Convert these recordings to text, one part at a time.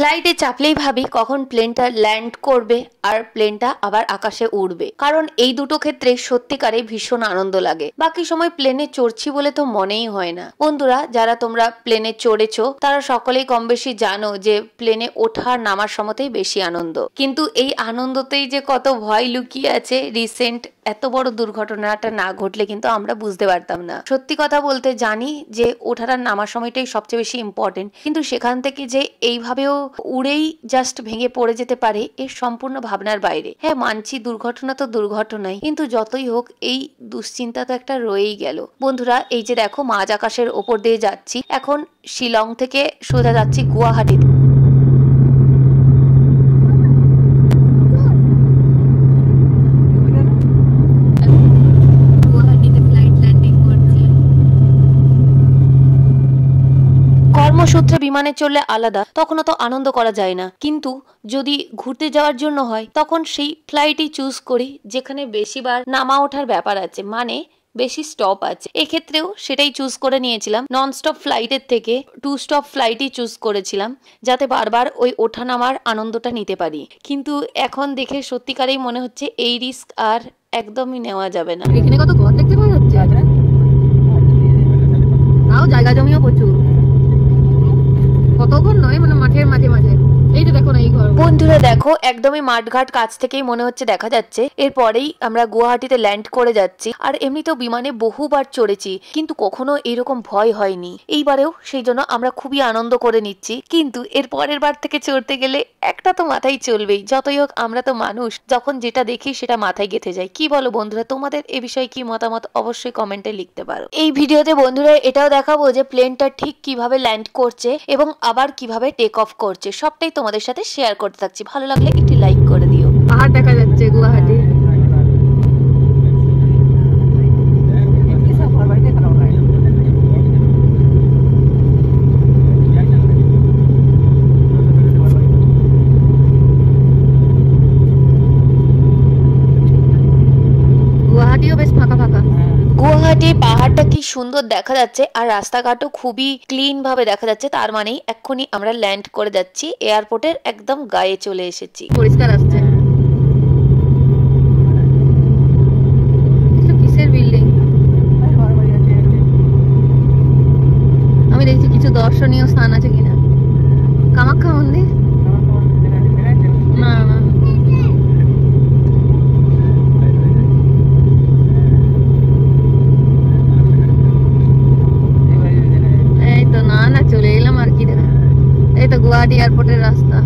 ফ্লাইটে চাপলেই ভাবি কখন প্লেনটা ল্যান্ড করবে আর প্লেনটা আবার আকাশে উড়বে, কারণ এই দুটো ক্ষেত্রে সত্যিকারে ভীষণ আনন্দ লাগে। বাকি সময় প্লেনে চড়ছি বলে তো মনেই হয় না। বন্ধুরা, যারা তোমরা প্লেনে চড়েছো তারা সকলেই কম বেশি জানো যে প্লেনে ওঠার নামার সময়তেই বেশি আনন্দ, কিন্তু এই আনন্দতেই যে কত ভয় লুকিয়ে আছে। রিসেন্ট এত বড় দুর্ঘটনাটা না ঘটলে কিন্তু আমরা বুঝতে পারতাম না। সত্যি কথা বলতে জানি যে ওঠার আর নামার সময়টাই সবচেয়ে বেশি ইম্পর্টেন্ট, কিন্তু সেখান থেকে যে এইভাবেও উড়েই জাস্ট ভেঙে পড়ে যেতে পারে এর সম্পূর্ণ ভাবনার বাইরে। হ্যাঁ, মানছি দুর্ঘটনা তো দুর্ঘটনাই, কিন্তু যতই হোক এই দুশ্চিন্তা তো একটা রয়েই গেল। বন্ধুরা, এই যে দেখো মাঝ আকাশের ওপর দিয়ে যাচ্ছি, এখন শিলং থেকে সোজা যাচ্ছি গুয়াহাটিতে। কর্মসূত্রে বিমানে চললে আলাদা, তখনও তো আনন্দ করা যায় না, কিন্তু যদি ঘুরতে যাওয়ার জন্য হয় তখন সেই ফ্লাইটই চুজ করি যেখানে বেশিবার নামা ওঠার ব্যাপার আছে, মানে বেশি স্টপ আছে। এক্ষেত্রেও সেটাই চুজ করে নিয়েছিলাম। নন স্টপ ফ্লাইটের থেকে 2 স্টপ ফ্লাইটই চুজ করেছিলাম, যাতে বারবার ওই ওঠা নামার আনন্দটা নিতে পারি। কিন্তু এখন দেখে সত্যিকারেই মনে হচ্ছে এই রিস্ক আর একদমই নেওয়া যাবে না। এখানে কত ঘর দেখতে পাওয়া যাচ্ছে, তাও জায়গা জমিও প্রচুর। কতক্ষণ নয়, মানে মাঠের মাঝে মাঝে। এই যে দেখো না এই ঘর। বন্ধুরা দেখো, একদমই মাঠঘাট কাছ থেকেই মনে হচ্ছে দেখা যাচ্ছে। এরপরেই আমরা গুয়াহাটিতে ল্যান্ড করে যাচ্ছি। আর এমনিতেও বিমানে বহুবার চড়েছি, কিন্তু কখনো এরকম ভয় হয়নি। এইবারেও সেই জন্য আমরা খুবই আনন্দ করে নিচ্ছি। কিন্তু এর পরের বার থেকে চড়তে গেলে একটা তো মাথায় চলবেই। যতই হোক আমরা তো মানুষ, যখন যেটা দেখি সেটা মাথায় গেঁথে যায়। কি বলো বন্ধুরা, তোমাদের এ বিষয়ে কি মতামত অবশ্যই কমেন্টে লিখতে পারো। এই ভিডিওতে বন্ধুরা এটাও দেখাবো যে প্লেনটা ঠিক কিভাবে ল্যান্ড করছে এবং আবার কিভাবে টেক অফ করছে, সবটাই তোমাদের সাথে শেয়ার করতে থাকছি। ভালো লাগলে একটি লাইক করে দিও। পাহাড় দেখা যাচ্ছে গুয়াহাটি। গুয়াহাটিও বেশ ফাঁকা ফাঁকা। গুয়াহাটি পাহাড়টা কি সুন্দর দেখা যাচ্ছে, আর রাস্তাঘাটও খুবই ক্লিন ভাবে দেখা যাচ্ছে। তার মানেই এক্ষুনি আমরা ল্যান্ড করে যাচ্ছি, এয়ারপোর্টের একদম গায়ে চলে এসেছি। পরিষ্কার আসছে। কিসের বিল্ডিং? আমি দেখছি কিছু দর্শনীয় স্থান আছে কিনা। কামাখ্যা মন্দির? না না, চলে এলাম আর কি। দেখা, এই তো গুয়াহাটি এয়ারপোর্টের রাস্তা।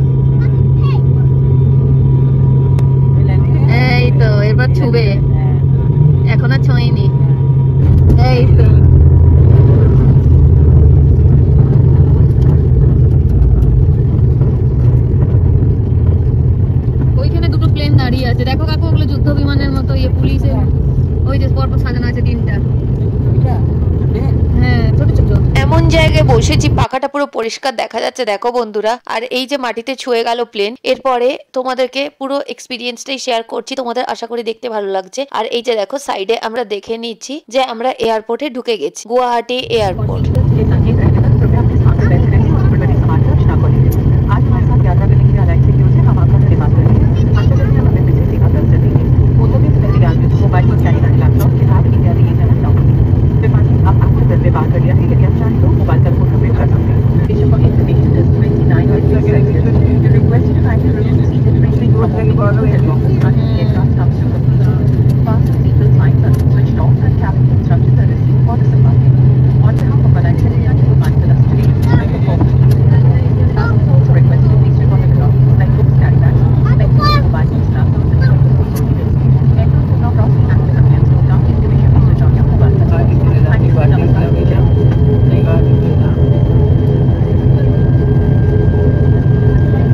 এই তো এবার ছুবে, এখন আর ছোঁয়নি। এই তো ওইখানে দুটো প্লেন দাঁড়িয়ে আছে, দেখো কাকু, ওগুলো যুদ্ধ বিমানের মতো। ইয়ে পুলিশের ওই যে পরপর সাজানো আছে 3টা। হ্যাঁ, ছোট ছোট। এমন জায়গায় বসেছি পাখাটা পুরো পরিষ্কার দেখা যাচ্ছে, দেখো বন্ধুরা। আর এই যে মাটিতে ছুঁয়ে গেল প্লেন, এরপরে তোমাদেরকে পুরো এক্সপিরিয়েন্সটাই শেয়ার করছি। তোমাদের আশা করি দেখতে ভালো লাগছে। আর এই যে দেখো সাইডে আমরা দেখে নিচ্ছি যে আমরা এয়ারপোর্টে ঢুকে গেছি, গুয়াহাটি এয়ারপোর্ট।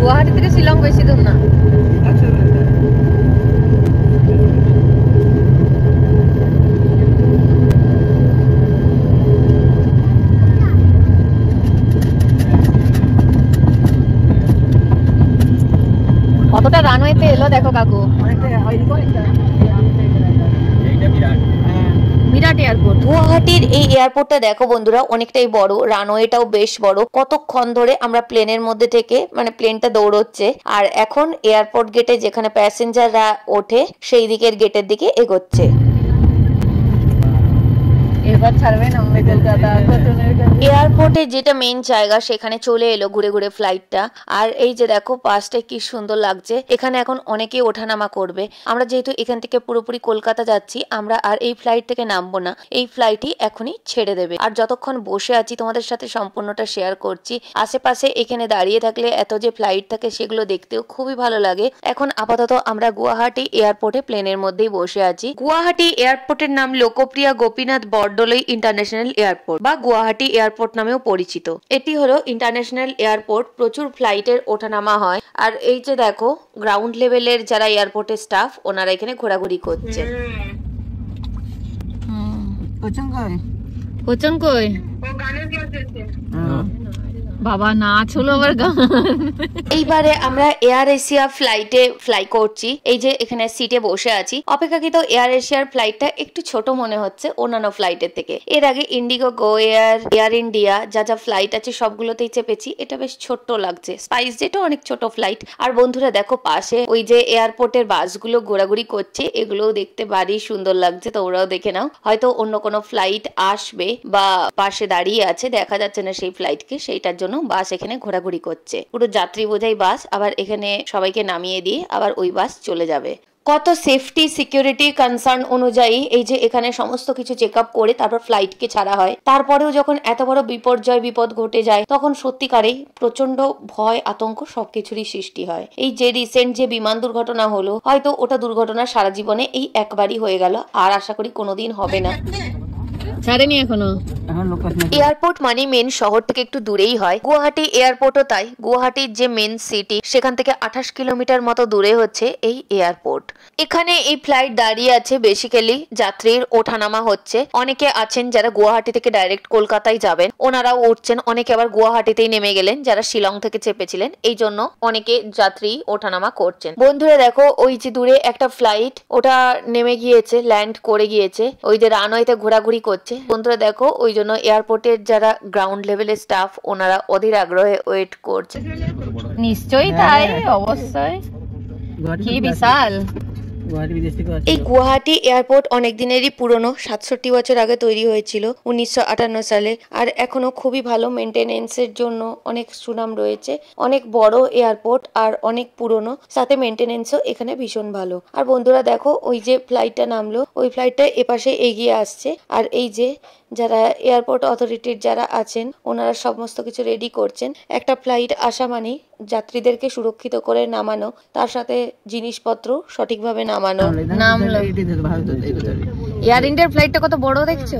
গুয়াহাটি থেকে শিলং বেশি দূর না। কতটা রানওয়েতে এলো দেখো কাকু। বিরাট এয়ারপোর্ট। গুয়াহাটির এই এয়ারপোর্টটা দেখো বন্ধুরা, অনেকটাই বড়, রানওয়েটাও বেশ বড়। কতক্ষণ ধরে আমরা প্লেনের মধ্যে থেকে মানে প্লেনটা দৌড়চ্ছে, আর এখন এয়ারপোর্ট গেটে যেখানে প্যাসেঞ্জাররা ওঠে সেই দিকের গেটের দিকে এগোচ্ছে। এবার ছাড়বে না কলকাতা। এয়ারপোর্টে যেটা মেইন জায়গা সেখানে চলে এলো ঘুরে ঘুরে ফ্লাইটটা। আর এই যে দেখো পাশটা কি সুন্দর লাগছে, এখানে এখন অনেকেই ওঠানামা করবে। আমরা যেহেতু এখান থেকে পুরোপুরি কলকাতা যাচ্ছি, আমরা আর এই ফ্লাইট থেকে নামবো না, এই ফ্লাইটই এখনই ছেড়ে দেবে। আর যতক্ষণ বসে আছি তোমাদের সাথে সম্পূর্ণটা শেয়ার করছি। আশেপাশে এখানে দাঁড়িয়ে থাকলে এত যে ফ্লাইট থাকে সেগুলো দেখতেও খুবই ভালো লাগে। এখন আপাতত আমরা গুয়াহাটি এয়ারপোর্টে প্লেনের মধ্যেই বসে আছি। গুয়াহাটি এয়ারপোর্টের নাম লোকপ্রিয় গোপীনাথ বরদলৈ ইন্টারন্যাশনাল এয়ারপোর্ট বা গুয়াহাটি এয়ারপোর্ট নামেও পরিচিত। এটি হলো ইন্টারন্যাশনাল এয়ারপোর্ট, প্রচুর ফ্লাইটের ওঠানামা হয়। আর এই যে দেখো গ্রাউন্ড লেভেলের যারা এয়ারপোর্টের স্টাফ, ওনারা এখানে ঘোরাঘুরি করছে। কোচন কই বাবা, নাচ হলো আবার গান। এইবারে আমরা এয়ার এশিয়া ফ্লাইটে ফ্লাই করছি। এই যে এখানে সিটে বসে আছি। অপেক্ষাকৃত এয়ার এশিয়ার ফ্লাইটটা একটু ছোট মনে হচ্ছে অন্যান্য ফ্লাইটের থেকে। এর আগে ইন্ডিগো, গো এয়ার, এয়ার ইন্ডিয়া যা যা ফ্লাইট আছে সবগুলোতেই চেপেছি, এটা বেশ ছোট্ট লাগছে। স্পাইস জেটও অনেক ছোট ফ্লাইট। আর বন্ধুরা দেখো পাশে ওই যে এয়ারপোর্টের বাসগুলো ঘোরাঘুরি করছে, এগুলোও দেখতে ভারী সুন্দর লাগছে, তোমরাও দেখে নাও। হয়তো অন্য কোনো ফ্লাইট আসবে বা পাশে দাঁড়িয়ে আছে, দেখা যাচ্ছে না সেই ফ্লাইটকে, সেইটার জন্য বাস এখানে ঘোরাঘুরি করছে। পুরো যাত্রী বোঝাই বাস, আবার এখানে সবাইকে নামিয়ে দিয়ে আবার ওই বাস চলে যাবে। কত সেফটি সিকিউরিটি কনসার্ন অনুযায়ী এই যে এখানে সমস্ত কিছু চেক আপ করে তারপর ফ্লাইটকে ছাড়া হয়। তারপরেও যখন এত বড় বিপর্যয় বিপদ ঘটে যায়, তখন সত্যিকারেই প্রচন্ড ভয় আতঙ্ক সবকিছুরই সৃষ্টি হয়। এই যে রিসেন্ট যে বিমান দুর্ঘটনা হলো, হয়তো ওটা দুর্ঘটনা সারা জীবনে এই একবারই হয়ে গেল, আর আশা করি কোনোদিন হবে না। ছাড়েনি এখনো। এয়ারপোর্ট মানে মেন শহর থেকে একটু দূরেই হয়। গুয়াহাটি এয়ারপোর্টও তাই। গুয়াহাটির যে মেন সিটি সেখান থেকে 28 কিলোমিটার মতো দূরে হচ্ছে এই এয়ারপোর্ট। এখানে এই ফ্লাইট দাঁড়িয়ে আছে, বেসিক্যালি যাত্রীর ওঠানামা হচ্ছে। অনেকে আছেন যারা গুয়াহাটি থেকে ডাইরেক্ট কলকাতায় যাবেন, ওনারাও উঠছেন। অনেকে আবার গুয়াহাটিতেই নেমে গেলেন যারা শিলং থেকে চেপেছিলেন, এই জন্য অনেকে যাত্রী ওঠানামা করছেন। বন্ধুরা দেখো ওই যে দূরে একটা ফ্লাইট, ওটা নেমে গিয়েছে, ল্যান্ড করে গিয়েছে, ওই যে রানওয়েতে ঘোরাঘুরি করছে। বন্ধুরা দেখো ওই জন্য এয়ারপোর্টের যারা গ্রাউন্ড লেভেলের স্টাফ, ওনারা অধীর আগ্রহে ওয়েট করছে। নিশ্চয়ই তাই, অবশ্যই। কি বিশাল এই গুয়াহাটি এয়ারপোর্ট অনেক দিনেরই পুরনো, 67 বছর আগে তৈরি হয়েছিল 1958 সালে। আর এখনো খুবই ভালো মেনটেনেন্সের জন্য অনেক সুনাম রয়েছে। অনেক বড় এয়ারপোর্ট আর অনেক পুরনো, সাথে মেনটেনেন্সও এখানে ভীষণ ভালো। আর বন্ধুরা দেখো ওই যে ফ্লাইটটা নামলো, ওই ফ্লাইটটা এপাশে এগিয়ে আসছে। আর এই যে যারা এয়ারপোর্ট অথরিটির যারা আছেন, ওনারা সমস্ত কিছু রেডি করছেন। একটা ফ্লাইট আসা মানে যাত্রীদেরকে সুরক্ষিত করে নামানো, তার সাথে জিনিসপত্র সঠিকভাবে নামানো। নামলো এয়ার ইন্ডিয়ার ফ্লাইটটা কত বড় দেখছো,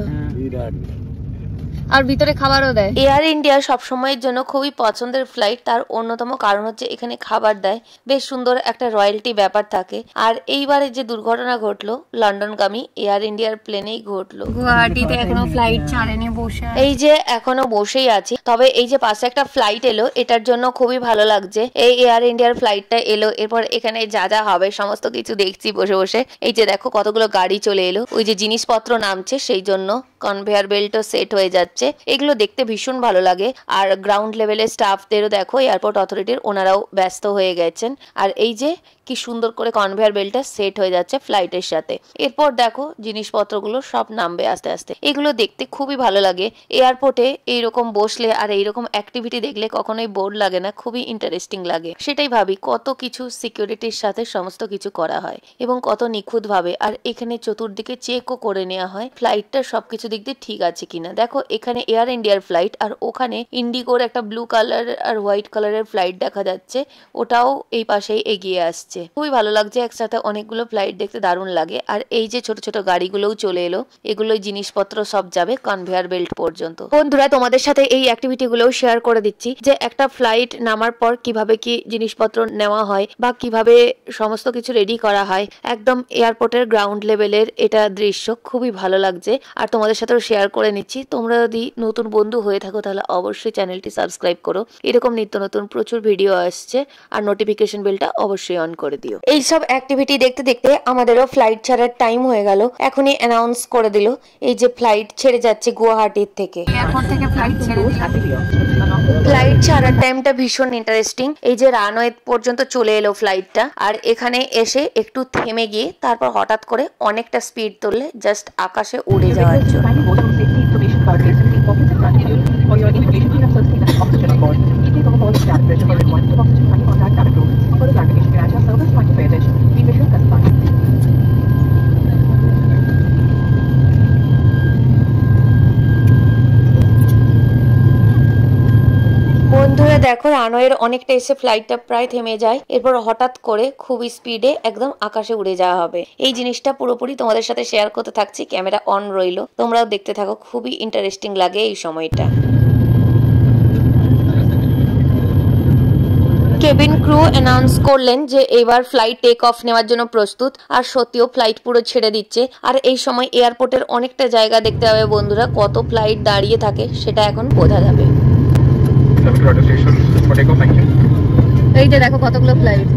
আর ভিতরে খাবারও দেয়। এয়ার ইন্ডিয়া সবসময়ের জন্য খুবই পছন্দের ফ্লাইট। তার অন্যতম কারণ হচ্ছে এখানে খাবার দেয়, বেশ সুন্দর একটা রয়্যালটি ব্যাপার থাকে। আর এইবারে যে দুর্ঘটনা ঘটলো লন্ডনগামী এয়ার ইন্ডিয়ার প্লেনেই ঘটলো। গুয়াহাটিতে এখনো ফ্লাইট ছাড়েনি, বসে এই যে এখনো বসেই আছি। তবে এই যে পাশে একটা ফ্লাইট এলো, এটার জন্য খুবই ভালো লাগছে। এই এয়ার ইন্ডিয়ার ফ্লাইটটা এলো, এরপর এখানে যা যা হবে সমস্ত কিছু দেখছি বসে বসে। এই যে দেখো কতগুলো গাড়ি চলে এলো, ওই যে জিনিসপত্র নামছে, সেই জন্য কনভেয়ার বেল্টও সেট হয়ে যাচ্ছে। এগুলো দেখতে ভীষণ ভালো লাগে। আর গ্রাউন্ড লেভেলের স্টাফদেরও দেখো, এয়ারপোর্ট অথরিটির, ওনারাও ব্যস্ত হয়ে গেছেন। আর এই যে কি সুন্দর করে কনভেয়ার বেল্টটা সেট হয়ে যাচ্ছে ফ্লাইটের সাথে। এরপর দেখো জিনিসপত্রগুলো সব নামবে আস্তে আস্তে। এগুলো দেখতে খুবই ভালো লাগে। এয়ারপোর্টে এইরকম বসলে আর এইরকম অ্যাক্টিভিটি দেখলে কখনোই বোর লাগে না, খুবই ইন্টারেস্টিং লাগে। সেটাই ভাবি কত কিছু সিকিউরিটির সাথে সমস্ত কিছু করা হয় এবং কত নিখুঁত ভাবে। আর এখানে চতুর্দিকে চেকও করে নেওয়া হয় ফ্লাইটটা সবকিছু দিক দিয়ে ঠিক আছে কিনা। দেখো এখানে এয়ার ইন্ডিয়ার ফ্লাইট, আর ওখানে ইন্ডিগোর একটা ব্লু কালার আর হোয়াইট কালারের ফ্লাইট দেখা যাচ্ছে, ওটাও এই পাশেই এগিয়ে আসছে। খুবই ভালো লাগছে, একসাথে অনেকগুলো ফ্লাইট দেখতে দারুণ লাগে। আর এই যে ছোট ছোট গাড়িগুলোও চলে এলো, এগুলোই জিনিসপত্র সব যাবে কনভেয়ার বেল্ট পর্যন্ত। বন্ধুরা তোমাদের সাথে এই অ্যাক্টিভিটি গুলোও শেয়ার করে দিচ্ছি যে একটা ফ্লাইট নামার পর কিভাবে কি জিনিসপত্র নেওয়া হয় বা কিভাবে সমস্ত কিছু রেডি করা হয়। একদম এয়ারপোর্টের গ্রাউন্ড লেভেলের এটা দৃশ্য, খুবই ভালো লাগছে। আর তোমাদের সাথেও শেয়ার করে নিচ্ছি। তোমরা যদি নতুন বন্ধু হয়ে থাকো তাহলে অবশ্যই চ্যানেলটি সাবস্ক্রাইব করো। এরকম নিত্য নতুন প্রচুর ভিডিও আসছে, আর নোটিফিকেশন বেলটা অবশ্যই অন করো। করে দিও। এইসব অ্যাক্টিভিটি দেখতে দেখতে আমাদেরও ফ্লাইট ছাড়ার টাইম হয়ে গেল। এখনই অ্যানাউন্স করে দিল এই যে ফ্লাইট ছেড়ে যাচ্ছে গুয়াহাটির থেকে। এয়ারপোর্ট থেকে ফ্লাইট ছেড়ে দিল। ফ্লাইট ছাড়ার টাইমটা ভীষণ ইন্টারেস্টিং। এই যে রানওয়ে পর্যন্ত চলে এলো ফ্লাইটটা, আর এখানে এসে একটু থেমে গিয়ে তারপর হঠাৎ করে অনেকটা স্পিড তুললে জাস্ট আকাশে উড়ে যাওয়ার জন্য। বন্ধুরা দেখো, রানওয়ের অনেকটা এসে ফ্লাইটটা প্রায় থেমে যায়, এরপর হঠাৎ করে খুব স্পিডে একদম আকাশে উড়ে যাওয়া হবে। এই জিনিসটা পুরোপুরি তোমাদের সাথে শেয়ার করতে থাকছি, ক্যামেরা অন রইল, তোমরাও দেখতে থাকো, খুবই ইন্টারেস্টিং লাগে এই সময়টা। কেবিন ক্রু অ্যানাউন্স করলেন যে এবার ফ্লাইট টেক অফ নেওয়ার জন্য প্রস্তুত, আর সত্যিও ফ্লাইট পুরো ছেড়ে দিচ্ছে। আর এই সময় এয়ারপোর্টের অনেকটা জায়গা দেখতে হবে বন্ধুরা, কত ফ্লাইট দাঁড়িয়ে থাকে সেটা এখন বোঝা যাবে। এই যে দেখো কতগুলো ফ্লাইট।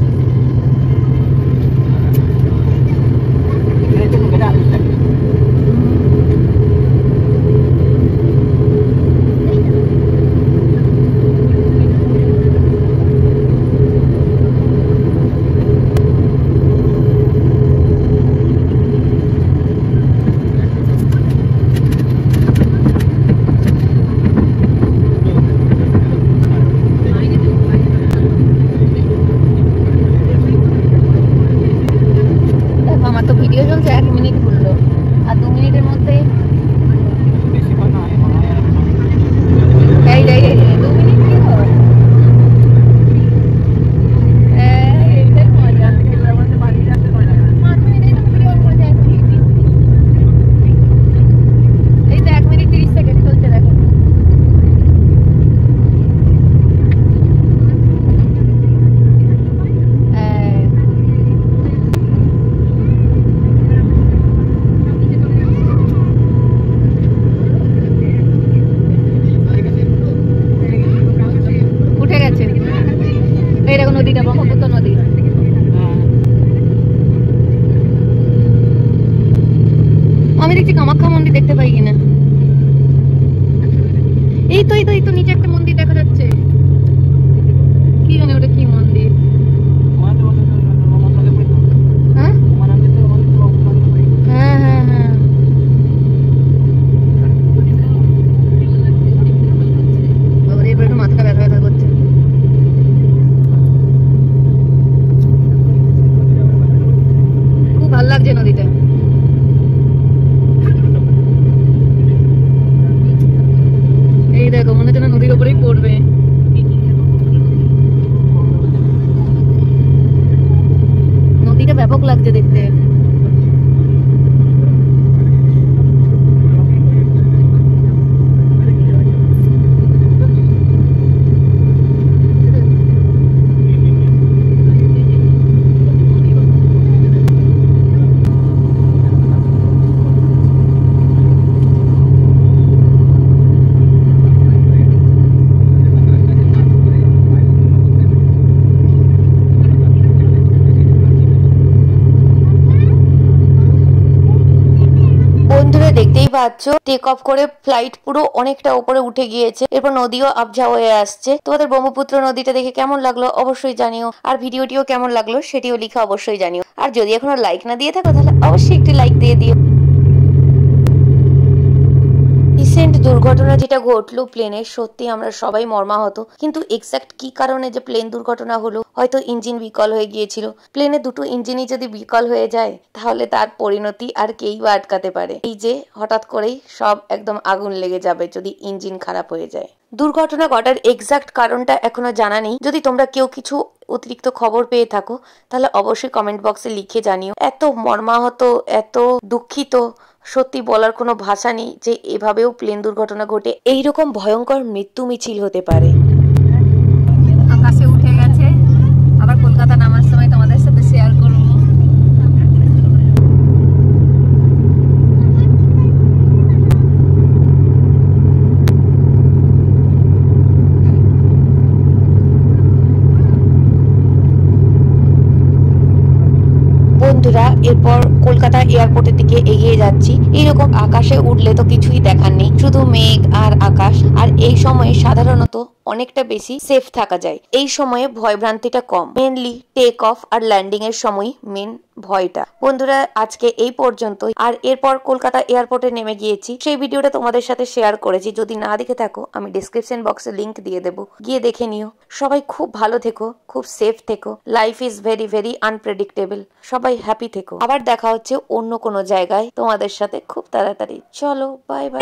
আমি দেখছি কামাখ্যা মন্দির দেখতে পাই কিনা। এই তো নিচে একটা মন্দির দেখা যাচ্ছে, কি জানি ওটা কি মন্দির। হ্যাঁ হ্যাঁ হ্যাঁ হ্যাঁ, এবার একটু মাথাটা ব্যথা ব্যথা করছে। খুব ভালো লাগছে নদীটা। এই দেখো মনে হচ্ছে নদীর উপরেই পড়বে। নদীটা ব্যাপক লাগছে দেখতে। দেখতেই পাচ্ছ টেক অফ করে ফ্লাইট পুরো অনেকটা উপরে উঠে গিয়েছে, এরপর নদীও আবঝা হয়ে আসছে। তোমাদের ব্রহ্মপুত্র নদীটা দেখে কেমন লাগলো অবশ্যই জানিও, আর ভিডিওটিও কেমন লাগলো সেটিও লিখে অবশ্যই জানিও। আর যদি এখনো লাইক না দিয়ে থাকো তাহলে অবশ্যই একটি লাইক দিয়ে দিও। রিসেন্ট দুর্ঘটনা যেটা ঘটলো প্লেনের, সত্যি আমরা সবাই মর্মাহত, কিন্তু এক্সাক্ট কি কারণে যে প্লেন দুর্ঘটনা হলো, হয়তো ইঞ্জিন বিকল হয়ে গিয়েছিল। প্লেনে দুটো ইঞ্জিনই যদি বিকল হয়ে যায় তাহলে তার পরিণতি আর কেই বা আটকাতে পারে। এই যে হঠাৎ করেই সব একদম আগুন লেগে যাবে যদি ইঞ্জিন খারাপ হয়ে যায়। দুর্ঘটনা ঘটার এক্সাক্ট কারণটা এখনো জানা নেই। যদি তোমরা কেউ কিছু অতিরিক্ত খবর পেয়ে থাকো তাহলে অবশ্যই কমেন্ট বক্সে লিখে জানিও। এত মর্মাহত, এত দুঃখিত, সত্যি বলার কোনো ভাষা নেই যে এভাবেও প্লেন দুর্ঘটনা ঘটে এইরকম ভয়ঙ্কর মৃত্যু মিছিল হতে পারে। আকাশে উঠে গেছে, আবার কলকাতা নামার সময় তোমাদের সাথে শেয়ার করব। এরপর কলকাতা এয়ারপোর্টের দিকে এগিয়ে যাচ্ছি। এইরকম আকাশে উঠলে তো কিছুই দেখার নেই, শুধু মেঘ আর আকাশ। আর এই সময়ে সাধারণত অনেকটা বেশি সেফ থাকা যায়, এই সময়ে ভয়ভ্রান্তিটা কম। মেনলি টেক অফ আর ল্যান্ডিং এর সময় মেন ভয়টা। বন্ধুরা আজকে এই পর্যন্তই। আর এরপর কলকাতা এয়ারপোর্টে নেমে গিয়েছি, সেই ভিডিওটা তোমাদের সাথে শেয়ার করেছি। যদি না দেখে থাকো আমি ডিসক্রিপশন বক্সে লিংক দিয়ে দেবো, গিয়ে দেখে নিও। সবাই খুব ভালো থেকো, খুব সেফ থেকো। Life is very very unpredictable. সবাই হ্যাপি থেকো। আবার দেখা হচ্ছে অন্য কোনো জায়গায় তোমাদের সাথে খুব তাড়াতাড়ি। চলো বাই বাই।